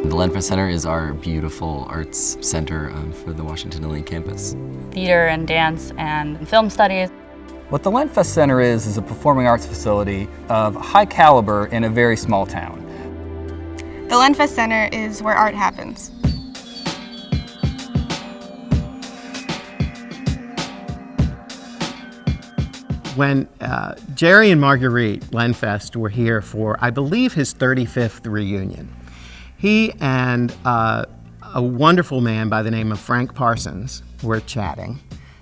The Lenfest Center is our beautiful arts center for the Washington and Lee campus. Theater and dance and film studies. What the Lenfest Center is a performing arts facility of high caliber in a very small town. The Lenfest Center is where art happens. When Jerry and Marguerite Lenfest were here for, I believe, his 35th reunion, he and a wonderful man by the name of Frank Parsons were chatting,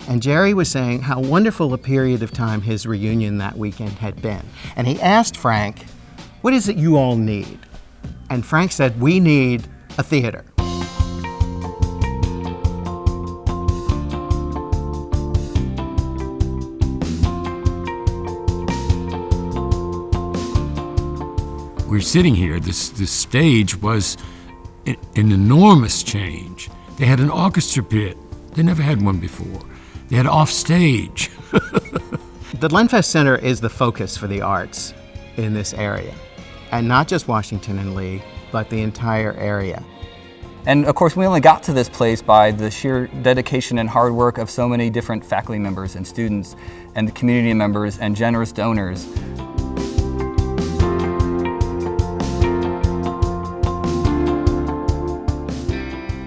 and Jerry was saying how wonderful a period of time his reunion that weekend had been. And he asked Frank, "What is it you all need?" And Frank said, "We need a theater." We're sitting here, this stage was an enormous change. They had an orchestra pit. They never had one before. They had off stage. The Lenfest Center is the focus for the arts in this area. And not just Washington and Lee, but the entire area. And of course, we only got to this place by the sheer dedication and hard work of so many different faculty members and students and the community members and generous donors.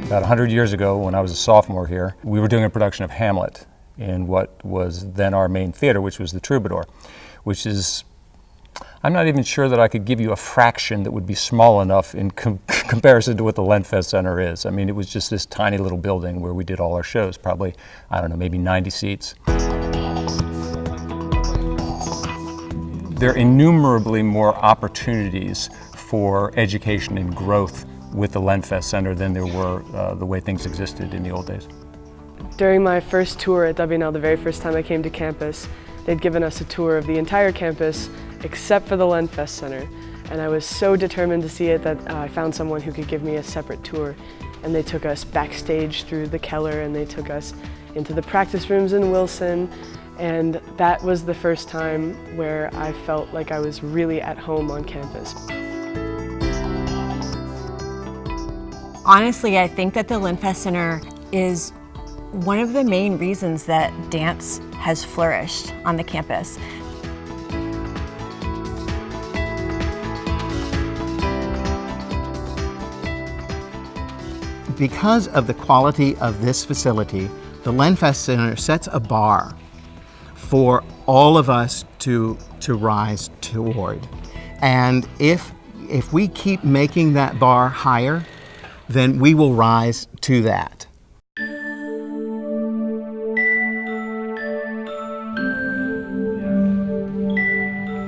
About 100 years ago, when I was a sophomore here, we were doing a production of Hamlet in what was then our main theater, which was the Troubadour, which is, I'm not even sure that I could give you a fraction that would be small enough in comparison to what the Lenfest Center is. I mean, it was just this tiny little building where we did all our shows, probably, I don't know, maybe 90 seats. There are innumerably more opportunities for education and growth with the Lenfest Center than there were the way things existed in the old days. During my first tour at WNL, the very first time I came to campus, they'd given us a tour of the entire campus except for the Lenfest Center. And I was so determined to see it that I found someone who could give me a separate tour. And they took us backstage through the Keller, and they took us into the practice rooms in Wilson. And that was the first time where I felt like I was really at home on campus. Honestly, I think that the Lenfest Center is one of the main reasons that dance has flourished on the campus. Because of the quality of this facility, the Lenfest Center sets a bar for all of us to rise toward. And if we keep making that bar higher, then we will rise to that.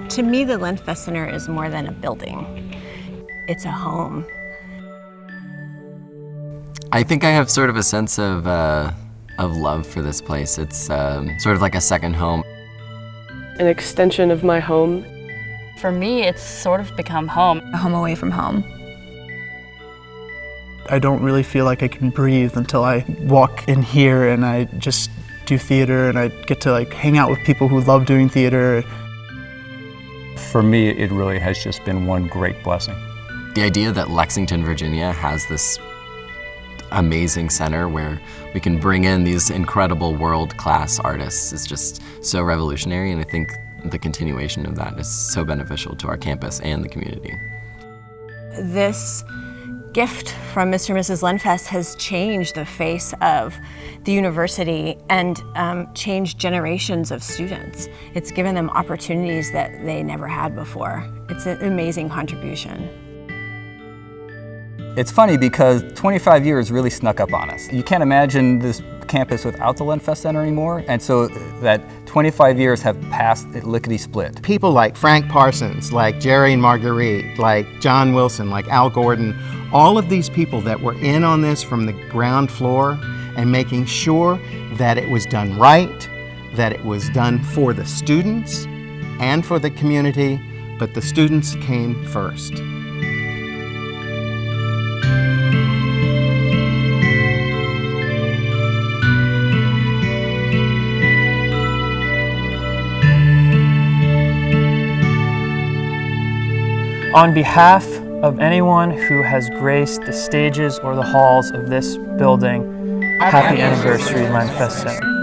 To me, the Lenfest Center is more than a building. It's a home. I think I have sort of a sense of love for this place. It's sort of like a second home. An extension of my home. For me, it's sort of become home. A home away from home. I don't really feel like I can breathe until I walk in here and I just do theater and I get to hang out with people who love doing theater. For me, it really has just been one great blessing. The idea that Lexington, Virginia has this amazing center where we can bring in these incredible world-class artists is just so revolutionary, and I think the continuation of that is so beneficial to our campus and the community. This gift from Mr. and Mrs. Lenfest has changed the face of the university and changed generations of students. It's given them opportunities that they never had before. It's an amazing contribution. It's funny because 25 years really snuck up on us. You can't imagine this campus without the Lenfest Center anymore, and so that 25 years have passed lickety-split. People like Frank Parsons, like Jerry and Marguerite, like John Wilson, like Al Gordon, all of these people that were in on this from the ground floor and making sure that it was done right, that it was done for the students and for the community, but the students came first. On behalf of anyone who has graced the stages or the halls of this building, happy anniversary, Lenfest Center.